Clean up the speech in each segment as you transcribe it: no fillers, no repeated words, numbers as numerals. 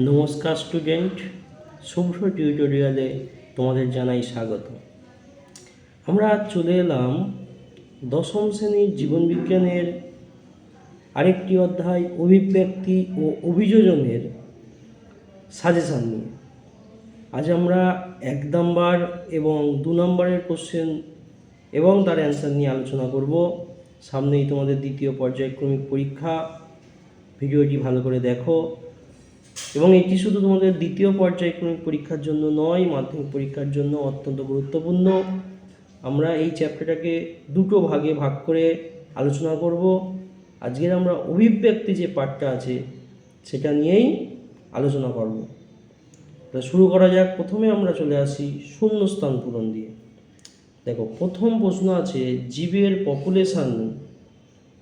নমস্কার স্টুডেন্ট, শুভ্র টিউটোরিয়ালে তোমাদের জানাই স্বাগত। আমরা আজ চলে এলাম দশম শ্রেণীর জীবনবিজ্ঞানের আরেকটি অধ্যায় অভিব্যক্তি ও অভিযোজনের সাজেশান নিয়ে। আজ আমরা 1 নাম্বার এবং 2 নম্বরের কোশ্চেন এবং তার অ্যান্সার নিয়ে আলোচনা করব। সামনেই তোমাদের দ্বিতীয় পর্যায়ক্রমিক পরীক্ষা। ভিডিওটি ভালো করে দেখো। এবং এটি শুধু তোমাদের দ্বিতীয় পর্যায়ক্রমিক পরীক্ষার জন্য নয়, মাধ্যমিক পরীক্ষার জন্য অত্যন্ত গুরুত্বপূর্ণ। আমরা এই চ্যাপ্টারটাকে দুটো ভাগে ভাগ করে আলোচনা করব। আজকের আমরা অভিব্যক্তি যে পার্টটা আছে সেটা নিয়েই আলোচনা করব। তা শুরু করা যাক। প্রথমে আমরা চলে আসি শূন্যস্থান পূরণ দিয়ে। দেখো, প্রথম প্রশ্ন আছে, জীবের পপুলেশন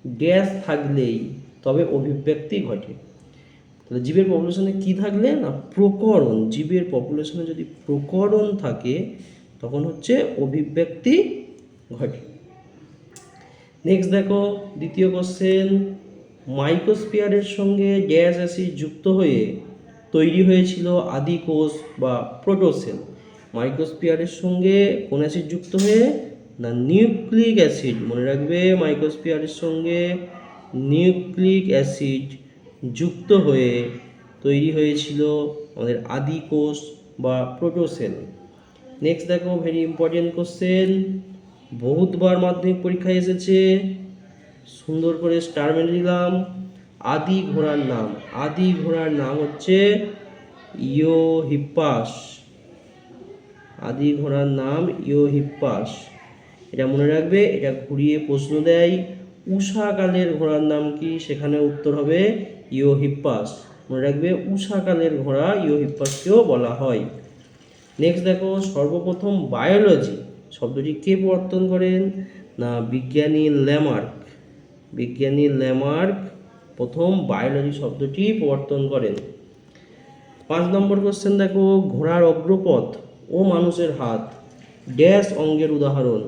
ড্যাশ থাকলেই তবে অভিব্যক্তি ঘটে। তাহলে জীবের পপুলেশনে কি থাকলে না, প্রকরণ। জীবের পপুলেশনে যদি প্রকরণ থাকে তখন হচ্ছে অভিব্যক্তি ঘটে। নেক্সট দেখো, দ্বিতীয় কোশ্চেন, মাইক্রোস্ফিয়ারের সঙ্গে গ্যাস অ্যাসিড যুক্ত হয়ে তৈরি হয়েছিল আদি কোষ বা প্রোটোসেল। মাইক্রোস্ফিয়ারের সঙ্গে কোন অ্যাসিড যুক্ত হয়ে না, নিউক্লিক অ্যাসিড। মনে রাখবে, মাইক্রোস্ফিয়ারের সঙ্গে নিউক্লিক অ্যাসিড যুক্ত হয়ে তৈরি হয়েছিল আমাদের আদি কোষ বা প্রোটোসেল। নেক্সট দেখো, ভেরি ইম্পর্টেন্ট কোশ্চেন, বহুতবার মাধ্যমিক পরীক্ষায় এসেছে, সুন্দর করে স্টার মেরে দিলাম। আদি ঘোড়ার নাম। আদি ঘোড়ার নাম হচ্ছে ইওহিপ্পাস। আদি ঘোড়ার নাম ইওহিপ্পাস। এটা মনে রাখবে, এটা ঘুরিয়ে প্রশ্ন দেয়, উষাকালের ঘোড়ার নাম কি? সেখানে উত্তর হবে ইওহিপ্পাস। মনে রাখবে, উষাকালের ঘোড়া ইওহিপ্পাসকেও বলা হয়। নেক্সট দেখো, সর্বপ্রথম বায়োলজি শব্দটি কে প্রবর্তন করেন? না, বিজ্ঞানী ল্যামার্ক। বিজ্ঞানী ল্যামার্ক প্রথম বায়োলজি শব্দটি প্রবর্তন করেন। 5 নম্বর কোশ্চেন দেখো, ঘোড়ার অগ্রপথ ও মানুষের হাত ড্যাশ অঙ্গের উদাহরণ।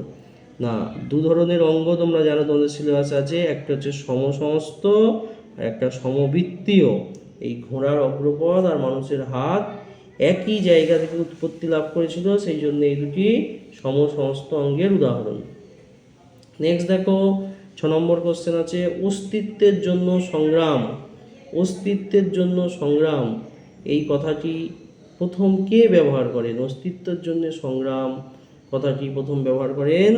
না, দু ধরনের অঙ্গ তোমরা জানো, তোমাদের সিলেবাসে আছে, একটা হচ্ছে সমসমস্ত আর একটা সমবৃত্তীয়। এই ঘোড়ার অগ্রপথ আর মানুষের হাত একই জায়গা থেকে উৎপত্তি লাভ করেছিল, সেই জন্য এই দুটি সমসমস্ত অঙ্গের উদাহরণ। নেক্সট দেখো, 6 নম্বর কোশ্চেন আছে, অস্তিত্বের জন্য সংগ্রাম। অস্তিত্বের জন্য সংগ্রাম এই কথাটি প্রথম কে ব্যবহার করেন? অস্তিত্বের জন্য সংগ্রাম কথাটি প্রথম ব্যবহার করেন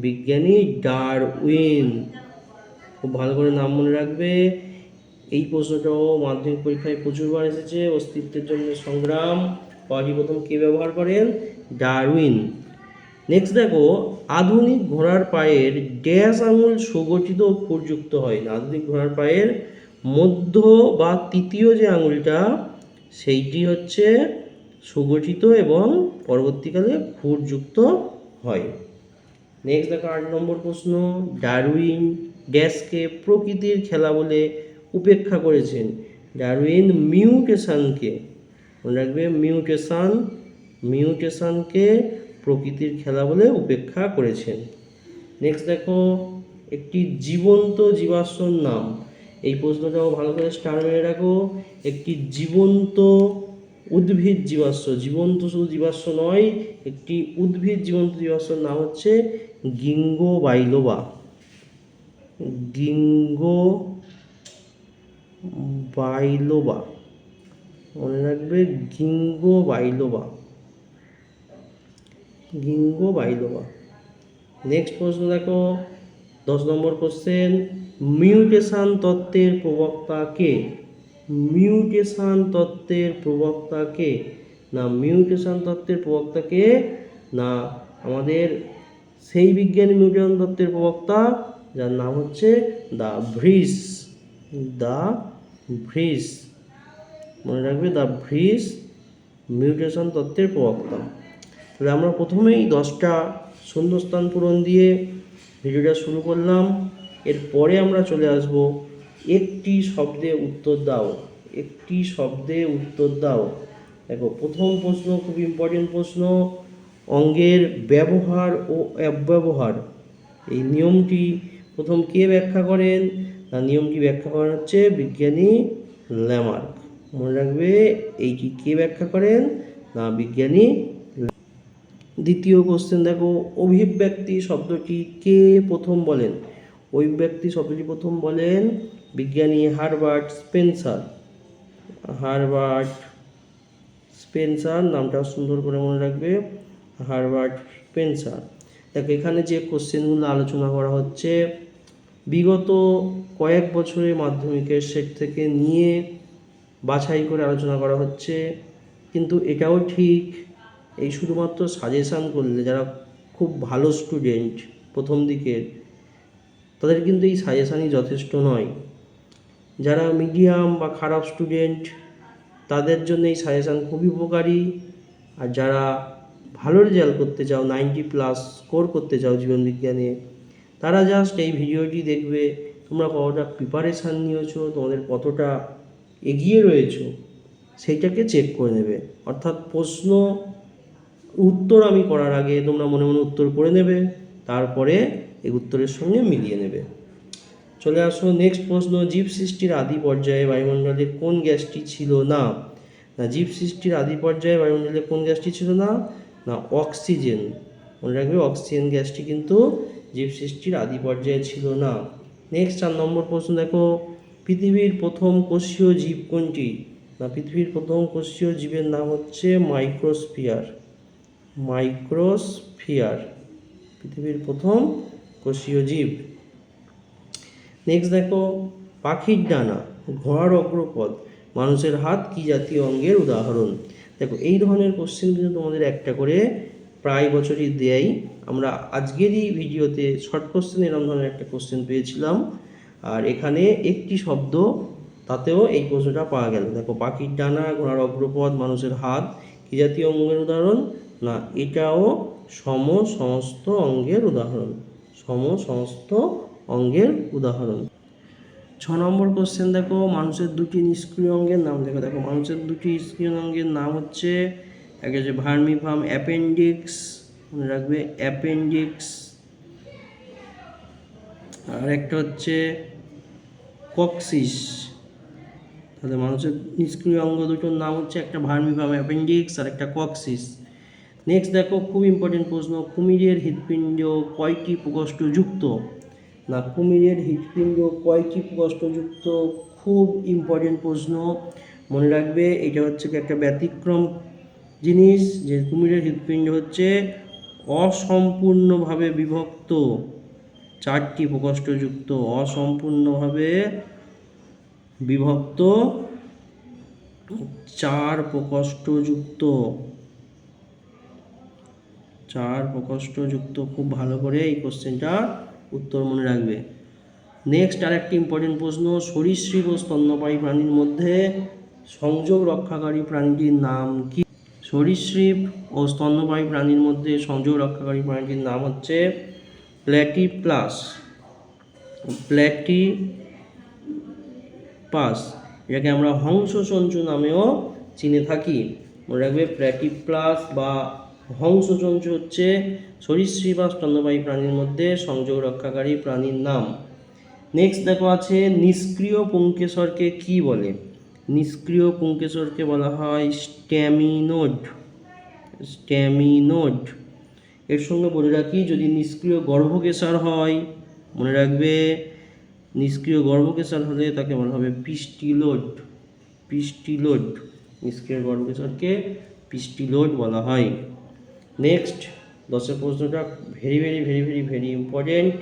বিজ্ঞানী ডারউইন। খুব ভালো করে নাম মনে রাখবে, এই প্রশ্নটাও মাধ্যমিক পরীক্ষায় প্রচুরবার এসেছে। অস্তিত্বের জন্য সংগ্রাম কথাটি প্রথম কে ব্যবহার করেন? ডারউইন। নেক্সট দেখো, আধুনিক ঘোড়ার পায়ের ড্যাশ আঙুল সুগঠিত ও খুরযুক্ত হয়। না, আধুনিক ঘোড়ার পায়ের মধ্য বা তৃতীয় যে আঙুলটা সেইটি হচ্ছে সুগঠিত এবং পরবর্তীকালে খুরযুক্ত হয়। নেক্সট দেখো, 8 নম্বর প্রশ্ন, ডারউইন ড্যাশকে প্রকৃতির খেলা বলে উপেক্ষা করেছেন। ডারউইন মিউটেশনকে, মনে রাখবে, মিউটেশনকে প্রকৃতির খেলা বলে উপেক্ষা করেছেন। নেক্সট দেখো, একটি জীবন্ত জীবাশ্মর নাম। এই প্রশ্নটাও ভালো করে স্টার মেরে রাখো। একটি জীবন্ত উদ্ভিদ জীবাশ্ম, জীবন্ত শুধু জীবাশ্ম নয়, একটি উদ্ভিদ জীবন্ত জীবাশ্মর নাম হচ্ছে গিঙ্গো বাইলোবা। গিঙ্গো বাইলোবা, মনে রাখবে, গিঙ্গো বাইলোবা। গিঙ্গো বাইলোবা। নেক্সট প্রশ্ন দেখো, 10 নম্বর কোশ্চেন, মিউটেশন তত্ত্বের প্রবক্তা কে? মিউটেশন তত্ত্বের প্রবক্তা কে? না, মিউটেশন তত্ত্বের প্রবক্তা কে? না, আমাদের সেই বিজ্ঞানী মিউটেশন তত্ত্বের প্রবক্তা যার নাম হচ্ছে দ্য ভ্রিস। দ্য ভ্রিস, মনে রাখবে, দ্য ভ্রিস মিউটেশন তত্ত্বের প্রবক্তা। তাহলে আমরা প্রথমেই 10টা শূন্যস্থান পূরণ দিয়ে ভিডিওটা শুরু করলাম। এরপরে আমরা চলে আসব একটি শব্দে উত্তর দাও। একটি শব্দে উত্তর দাও। দেখো, প্রথম প্রশ্ন খুব ইম্পর্টেন্ট প্রশ্ন, অঙ্গের ব্যবহার ও অব্যবহার এই নিয়মটি প্রথম কে ব্যাখ্যা করেন? না, নিয়মটি ব্যাখ্যা করেন হচ্ছে বিজ্ঞানী ল্যামার্ক। মনে রাখবে এইটি কে ব্যাখ্যা করেন? না বিজ্ঞানী। দ্বিতীয় কোশ্চেন দেখো, অভিব্যক্তি শব্দটি কে প্রথম বলেন? অভিব্যক্তি শব্দটি প্রথম বলেন বিজ্ঞানী হারবার্ট স্পেন্সার। হারবার্ট স্পেন্সার, নামটা সুন্দর করে মনে রাখবে, হারবার্ট স্পেন্সার। দেখো এখানে যে কোশ্চেনগুলো আলোচনা করা হচ্ছে বিগত কয়েক বছরের মাধ্যমিকের সেট থেকে নিয়ে বাছাই করে আলোচনা করা হচ্ছে, কিন্তু এটাও ঠিক এই শুধুমাত্র সাজেশান করলে যারা খুব ভালো স্টুডেন্ট প্রথম দিকের তাদের কিন্তু এই সাজেশানই যথেষ্ট নয়। যারা মিডিয়াম বা খারাপ স্টুডেন্ট তাদের জন্য এই সাজেশান খুবই উপকারী। আর যারা ভালো রেজাল্ট করতে চাও, 90+ স্কোর করতে চাও জীবনবিজ্ঞানে, তারা জাস্ট এই ভিডিওটি দেখবে। তোমরা কতটা প্রিপারেশান নিয়েছো, তোমাদের কতটা এগিয়ে রয়েছো সেইটাকে চেক করে নেবে। অর্থাৎ প্রশ্ন উত্তর আমি করার আগে তোমরা মনে মনে উত্তর করে নেবে, তারপরে এই উত্তরের সঙ্গে মিলিয়ে নেবে। চলে আসো নেক্সট প্রশ্ন, জীব সৃষ্টির আদি পর্যায়ে বায়ুমণ্ডলে কোন গ্যাসটি ছিল না? না জীব সৃষ্টির আদি পর্যায়ে বায়ুমণ্ডলে কোন গ্যাসটি ছিল না? না অক্সিজেন। মনে রাখবে অক্সিজেন গ্যাসটি কিন্তু জীব সৃষ্টির আদি পর্যায়ে ছিল না। নেক্সট 4 নম্বর প্রশ্ন দেখো, পৃথিবীর প্রথম কোষীয় জীব কোনটি? না পৃথিবীর প্রথম কোষীয় জীবের নাম হচ্ছে মাইক্রোস্ফিয়ার। মাইক্রোস্ফিয়ার পৃথিবীর প্রথম কোষীয় জীব। নেক্সট দেখো, পাখির ডানা, ঘোড়ার অগ্রপদ, মানুষের হাত কি জাতীয় অঙ্গের উদাহরণ? দেখো এই ধরনের কোশ্চেন কিন্তু তোমাদের একটা করে প্রায় বছরই দেয়। আমরা আজকেরই ভিডিওতে শর্ট কোশ্চেন এরকম ধরনের একটা কোশ্চেন পেয়েছিলাম, আর এখানে একটি শব্দ তাতেও এই প্রশ্নটা পাওয়া গেল। দেখো পাখির ডানা, ঘোড়ার অগ্রপদ, মানুষের হাত কি জাতীয় অঙ্গের উদাহরণ? না এটাও সমস্ত অঙ্গের উদাহরণ। সমস্ত অঙ্গের উদাহরণ। 6 নম্বর কোশ্চেন দেখো, মানুষের দুটি নিষ্ক্রিয় অঙ্গের নাম লেখো। দেখো মানুষের দুটি নিষ্ক্রিয় অঙ্গের নাম হচ্ছে, একটা হচ্ছে ভার্মিফার্ম অ্যাপেন্ডিক্স, মনে রাখবে অ্যাপেন্ডিক্স, আর একটা হচ্ছে কক্সিস। তাহলে মানুষের নিষ্ক্রিয় অঙ্গ দুটোর নাম হচ্ছে একটা ভার্মিফার্ম অ্যাপেন্ডিক্স আর একটা কক্সিস। নেক্সট দেখো খুব ইম্পর্টেন্ট প্রশ্ন, কুমিরের হৃৎপিণ্ড কয়টি প্রকোষ্ঠযুক্ত? না কুমিরের হৃৎপিণ্ড কয়টি প্রকোষ্ঠযুক্ত? খুব ইম্পর্টেন্ট প্রশ্ন, মনে রাখবে এটা হচ্ছে একটা ব্যতিক্রম জিনিস, যে কুমিরের হৃৎপিণ্ড হচ্ছে অসম্পূর্ণভাবে বিভক্ত, 4টি প্রকোষ্ঠযুক্ত, অসম্পূর্ণভাবে বিভক্ত 4 প্রকোষ্ঠযুক্ত, 4 প্রকোষ্ঠযুক্ত। খুব ভালো করে এই কোশ্চেনটা উত্তর মনে রাখবে। নেক্সট আর একটি ইম্পর্টেন্ট প্রশ্ন, সরীসৃপ ও স্তন্যপায়ী প্রাণীর মধ্যে সংযোগ রক্ষাকারী প্রাণীটির নাম কি? সরীসৃপ ও স্তন্যপায়ী প্রাণীর মধ্যে সংযোগ রক্ষাকারী প্রাণীটির নাম হচ্ছে প্ল্যাটিপ্লাস। প্ল্যাটিপাস, এটাকে আমরা হংসচঞ্চু নামেও চিনে থাকি। মনে রাখবে প্ল্যাটিপ্লাস বা হংসচঞ্চু হচ্ছে সরীসৃপ বা স্তন্যপায়ী প্রাণীর মধ্যে সংযোগ রক্ষাকারী প্রাণীর নাম। নেক্সট দেখো আছে, নিষ্ক্রিয় পুংকেশরকে কি বলে? নিষ্ক্রিয় পুংকেশরকে বলা হয় স্ট্যামিনোড। স্ট্যামিনোড। এর সঙ্গে বলে রাখি, যদি নিষ্ক্রিয় গর্ভকেশর হয়, মনে রাখবে নিষ্ক্রিয় গর্ভকেশর হলে তাকে বলা হবে পিস্টিলোড। পিস্টিলোড, নিষ্ক্রিয় গর্ভকেশরকে পিস্টিলোড বলা হয়। নেক্সট 10 প্রশ্নটা very very very very very important.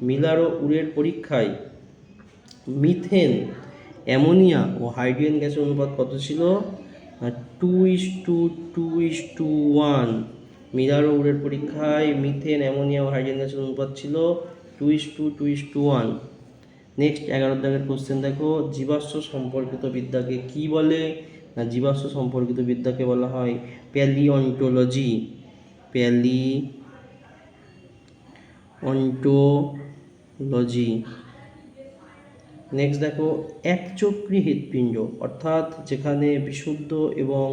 Miller ও উরের পরীক্ষায় মিথেন, অ্যামোনিয়া ও হাইড্রোজেন গ্যাসের অনুপাত কত ছিল? 2:2:1। মিলার ও উরের পরীক্ষায় মিথেন, অ্যামোনিয়া ও হাইড্রোজেন গ্যাসের অনুপাত ছিল 2:2:1। নেক্সট 11 দাগের কোশ্চেন দেখো, জীবাশ্ম সম্পর্কিত বিদ্যাকে কি বলে? না জীবাশ্ম সম্পর্কিত বিদ্যাকে বলা হয় প্যালিওন্টোলজি। প্যালিওন্টোলজি। নেক্সট দেখো, একচক্রী হৃৎপিণ্ড, অর্থাৎ যেখানে বিশুদ্ধ এবং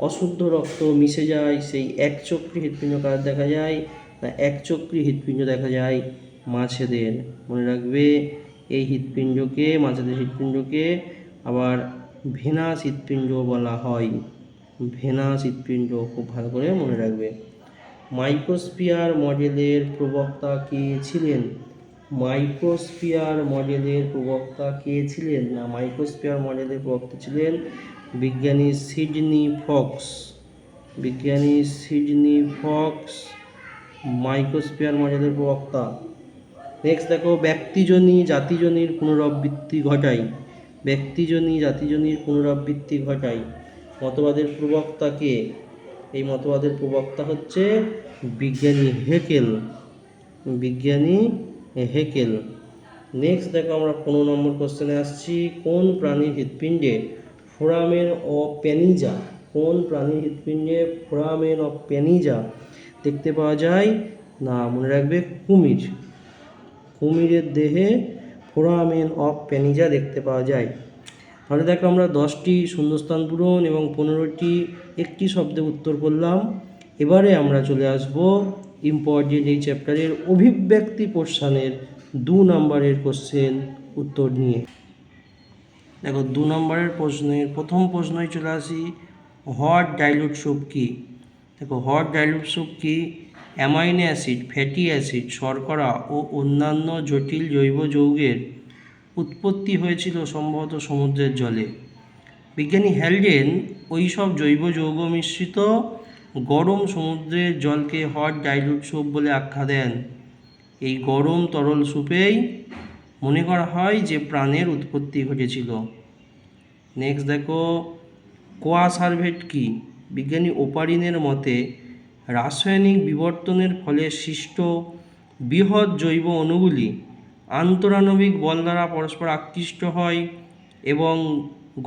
অশুদ্ধ রক্ত মিশে যায় সেই একচক্রী হৃৎপিণ্ড কার দেখা যায়? না একচক্রী হৃৎপিণ্ড দেখা যায় মাছেদের। মনে রাখবে এই হৃৎপিণ্ডকে, মাছেদের হৃৎপিণ্ডকে আবার ভেনাস হৃৎপিণ্ড বলা হয়। ভেনাস হৃৎপিণ্ড খুব ভালো করে মনে রাখবে। মাইক্রোস্ফিয়ার মডেলের প্রবক্তা কে ছিলেন? মাইক্রোস্ফিয়ার মডেলের প্রবক্তা কে ছিলেন? না, মাইক্রোস্ফিয়ার মডেলের প্রবক্তা ছিলেন বিজ্ঞানী সিডনি ফক্স। বিজ্ঞানী সিডনি ফক্স মাইক্রোস্ফিয়ার মডেলের প্রবক্তা। নেক্সট দেখো, ব্যক্তিজনী জাতিজনীর পুনরাবৃত্তি ঘটায়। ব্যক্তিজনী জাতিজনীর পুনরাবৃত্তি ঘটায় মতবাদের প্রবক্তা কে? এই মতবাদের প্রবক্তা হচ্ছে বিজ্ঞানী হেকেল। বিজ্ঞানী হেকেল। নেক্সট দেখো, আমরা 15 নম্বর কোশ্চেনে আসছি। কোন প্রাণীর হৃৎপিণ্ডে ফোরামেন অফ পেনিজা? কোন প্রাণীর হৃৎপিণ্ডে ফোরামেন অফ পেনিজা দেখতে পাওয়া যায়? না, মনে রাখবে কুমির। কুমিরের দেহে ফোরামেন অফ পেনিজা দেখতে পাওয়া যায়। তাহলে দেখো, আমরা 10টি শূন্যস্থান পূরণ এবং 15টি একটি শব্দে উত্তর করলাম। এবারে আমরা চলে আসব ইম্পর্টেন্ট এই চ্যাপ্টারের অভিব্যক্তি পোর্শনের 2 নম্বরের কোশ্চেন উত্তর নিয়ে। দেখো, 2 নম্বরের প্রশ্নের প্রথম প্রশ্নই চলে আসি। হট ডাইলুট স্যুপ কি? দেখো, হট ডাইলুট স্যুপ কি? অ্যামাইনো অ্যাসিড, ফ্যাটি অ্যাসিড, শর্করা ও অন্যান্য জটিল জৈব যৌগের উৎপত্তি হয়েছিল সম্ভবত সমুদ্রের জলে। বিজ্ঞানী হ্যালডেন ওই সব জৈব যৌগ মিশ্রিত গরম সমুদ্রের জলকে হট ডাইলুট স্যুপ বলে আখ্যা দেন। এই গরম তরল স্যুপেই মনে করা হয় যে প্রাণের উৎপত্তি ঘটেছিল। নেক্সট দেখো, কোয়াসারভেট কি? বিজ্ঞানী ওপারিনের মতে রাসায়নিক বিবর্তনের ফলে সৃষ্ট বৃহৎ জৈব অণুগুলি আন্তরাণবিক বল দ্বারা পরস্পর আকৃষ্ট হয় এবং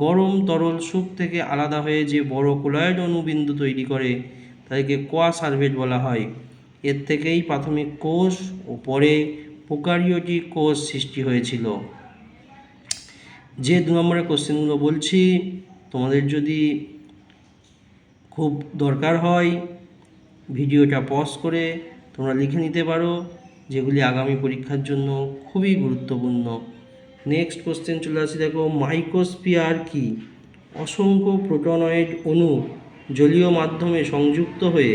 গরম তরল স্যুপ থেকে আলাদা হয়ে যে বড় কোলয়েড অণুবিন্দু তৈরি করে তাদেরকে কোয়াসারভেট বলা হয়। এর থেকেই প্রাথমিক কোষ ও পরে প্রোক্যারিওটিক কোষ সৃষ্টি হয়েছিল। যে 2 নম্বরের কোশ্চেনগুলো বলছি, তোমাদের যদি খুব দরকার হয় ভিডিওটা পজ করে তোমরা লিখে নিতে পারো, যেগুলি আগামী পরীক্ষার জন্য খুবই গুরুত্বপূর্ণ। নেক্সট কোশ্চেন চলে আসি। দেখো, মাইক্রোস্ফিয়ার কি? অসংখ্য প্রোটনয়েড অণু জলীয় মাধ্যমে সংযুক্ত হয়ে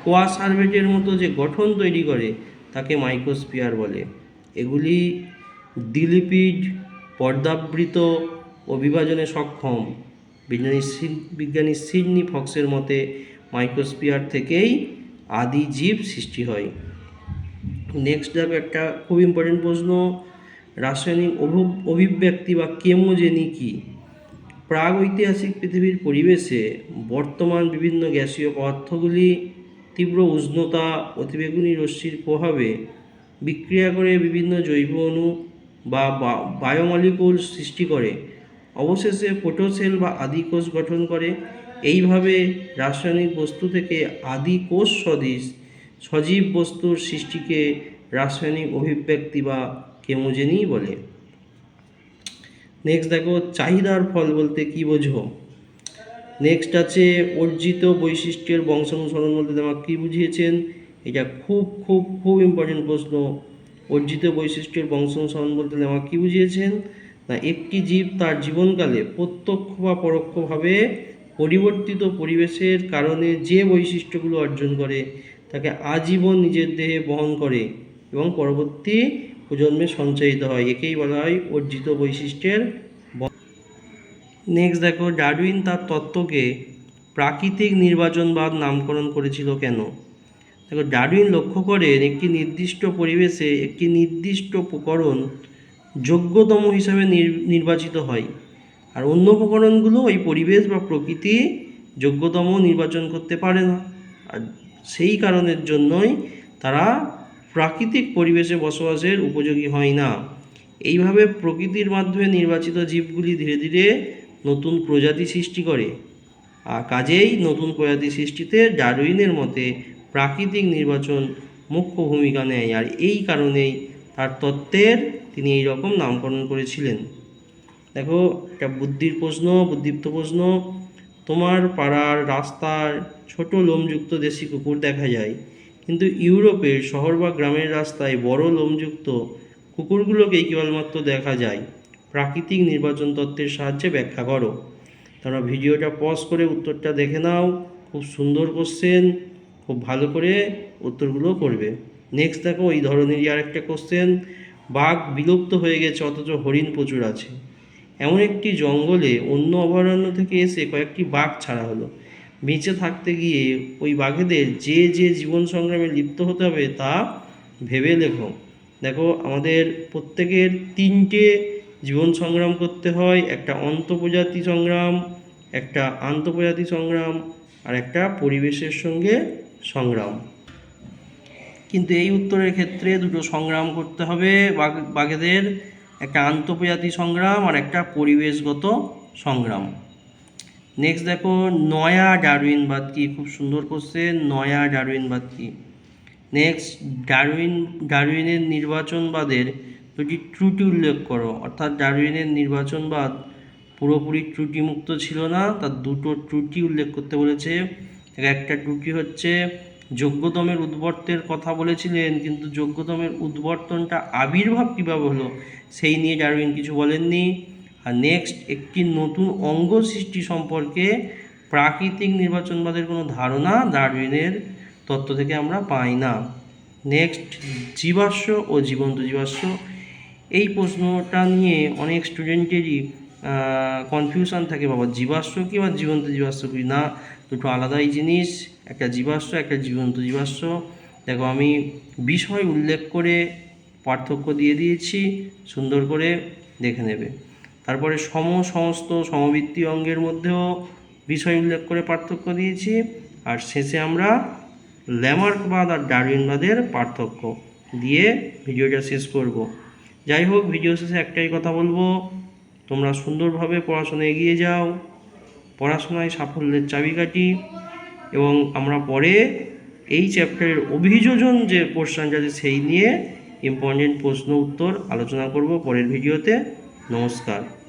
কোয়াসারভেটের মতো যে গঠন তৈরি করে তাকে মাইক্রোস্ফিয়ার বলে। এগুলি দ্বিলিপিড, পর্দাবৃত ও বিভাজনে সক্ষম। বিজ্ঞানী সিডনি ফক্সের মতে মাইক্রোস্ফিয়ার থেকেই আদি জীব সৃষ্টি হয়। নেক্সট দেখো, একটা খুব ইম্পর্টেন্ট প্রশ্ন। রাসায়নিক অভিব্যক্তি বা কেমোজেনি কি? প্রাগৈতিহাসিক পৃথিবীর পরিবেশে বর্তমান বিভিন্ন গ্যাসীয় পদার্থগুলি তীব্র উষ্ণতা, অতিবেগুনি রশ্মির প্রভাবে বিক্রিয়া করে বিভিন্ন জৈব অণু বা বায়োমলিকুল সৃষ্টি করে অবশেষে প্রোটোসেল বা আদি কোষ গঠন করে। এইভাবে রাসায়নিক বস্তু থেকে আদি কোষ সদৃশ সজীব বস্তুর সৃষ্টিকে রাসায়নিক অভিব্যক্তি বা কেমোজেনি বলে। নেক্সট দেখো, চাহিদার ফল বলতে কি বোঝো? নেক্সট আছে অর্জিত বৈশিষ্ট্যের বংশানুসরণ বলতে তোমাকে কী বুঝিয়েছেন? এটা খুব খুব খুব ইম্পর্টেন্ট প্রশ্ন। অর্জিত বৈশিষ্ট্যের বংশানুসরণ বলতে আমাকে কী বুঝিয়েছেন? না, একটি জীব তার জীবনকালে প্রত্যক্ষ বা পরোক্ষভাবে পরিবর্তিত পরিবেশের কারণে যে বৈশিষ্ট্যগুলো অর্জন করে তাকে আজীবন নিজের দেহে বহন করে এবং পরবর্তী প্রজন্মে সঞ্চারিত হয়। একেই বলা হয় অর্জিত বৈশিষ্ট্যের। নেক্সট দেখো, ডারউইন তার তত্ত্বকে প্রাকৃতিক নির্বাচনবাদ নামকরণ করেছিল কেন? দেখো, ডারউইন লক্ষ্য করেন একটি নির্দিষ্ট পরিবেশে একটি নির্দিষ্ট প্রকরণ যোগ্যতম হিসাবে নির্বাচিত হয়, আর অন্য প্রকরণগুলো ওই পরিবেশ বা প্রকৃতি যোগ্যতম নির্বাচন করতে পারে না, আর সেই কারণের জন্যই তারা প্রাকৃতিক পরিবেশে বসবাসের উপযোগী হয় না। এইভাবে প্রকৃতির মাধ্যমে নির্বাচিত জীবগুলি ধীরে ধীরে নতুন প্রজাতি সৃষ্টি করে, আর কাজেই নতুন প্রজাতি সৃষ্টিতে ডারউইনের মতে প্রাকৃতিক নির্বাচন মুখ্য ভূমিকা নেয়, আর এই কারণেই তার তত্ত্বের তিনি এই রকম নামকরণ করেছিলেন। দেখো, একটা বুদ্ধিদীপ্ত প্রশ্ন। তোমার পাড়ার রাস্তার ছোট লোমযুক্ত দেশি কুকুর দেখা যায়, কিন্তু ইউরোপের শহর বা গ্রামের রাস্তায় বড় লোমযুক্ত কুকুরগুলোকেই কেবলমাত্র দেখা যায়। প্রাকৃতিক নির্বাচন তত্ত্বের সাহায্যে ব্যাখ্যা করো। তোমরা ভিডিওটা পজ করে উত্তরটা দেখে নাও। খুব সুন্দর কোশ্চেন, খুব ভালো করে উত্তরগুলো করবে। নেক্সট দেখো এই ধরনেরই আরেকটা কোশ্চেন। বাঘ বিলুপ্ত হয়ে গেছে অথচ হরিণ প্রচুর আছে। এমন একটি জঙ্গলে অন্য অভয়ারণ্য থেকে এসে কয়েকটি বাঘ ছাড়া হলো। বেঁচে থাকতে গিয়ে ওই বাঘেদের যে যে জীবন সংগ্রামে লিপ্ত হতে হবে তা ভেবে লেখো। দেখো আমাদের প্রত্যেকের 3টে জীবন সংগ্রাম করতে হয়, একটা অন্তঃপ্রজাতি সংগ্রাম, একটা আন্তঃপ্রজাতি সংগ্রাম, আর একটা পরিবেশের সঙ্গে সংগ্রাম। কিন্তু এই উত্তরের ক্ষেত্রে দুটো সংগ্রাম করতে হবে বাঘেদের, একটা আন্তঃপ্রজাতি সংগ্রাম আর একটা পরিবেশগত সংগ্রাম। নেক্সট দেখো নয়া ডারউইনবাদ কি, খুব সুন্দর কোশ্চেন। নয়া ডারউইনবাদ কি? নেক্সট ডারউইনের নির্বাচনবাদের দুটি ত্রুটি উল্লেখ করো। অর্থাৎ ডারউইনের নির্বাচনবাদ পুরোপুরি ত্রুটিমুক্ত ছিল না, তার দুটো ত্রুটি উল্লেখ করতে বলেছে। একটা ত্রুটি হচ্ছে যোগ্যতমের উদ্বর্তের কথা বলেছিলেন, কিন্তু যোগ্যতমের উদ্বর্তনটা আবির্ভাব কীভাবে হলো সেই নিয়ে ডারউইন কিছু বলেননি। আর নেক্সট একটি নতুন অঙ্গ সৃষ্টি সম্পর্কে প্রাকৃতিক নির্বাচনবাদের কোনো ধারণা ডারউইনের তত্ত্ব থেকে আমরা পাই না। নেক্সট জীবাশ্ম ও জীবন্ত জীবাশ্ম, এই প্রশ্নটা নিয়ে অনেক স্টুডেন্টেরই কনফিউশন থাকে, বাবা জীবাশ্ম কি বা জীবন্ত জীবাশ্ম কি? না, দুটো আলাদাই জিনিস, একটা জীবাশ্ম একটা জীবন্ত জীবাশ্ম। দেখো আমি বিষয় উল্লেখ করে পার্থক্য দিয়ে দিয়েছি, সুন্দর করে দেখে নেবে। তারপরে সমস্ত সমবৃত্তি অঙ্গের মধ্যেও বিষয় উল্লেখ করে পার্থক্য দিয়েছি। আর শেষে আমরা ল্যামার্কবাদ আর ডারউইনবাদের পার্থক্য দিয়ে ভিডিওটা শেষ করব। যাই হোক, ভিডিও শেষে একটাই কথা বলবো, তোমরা সুন্দরভাবে পড়াশোনা এগিয়ে যাও, পড়াশোনায় সাফল্যের চাবিকাঠি। এবং আমরা পরে এই চ্যাপ্টারের অভিযোজন যে পোর্শনটা আছে সেই নিয়ে ইম্পর্টেন্ট প্রশ্ন উত্তর আলোচনা করব পরের ভিডিওতে। নমস্কার।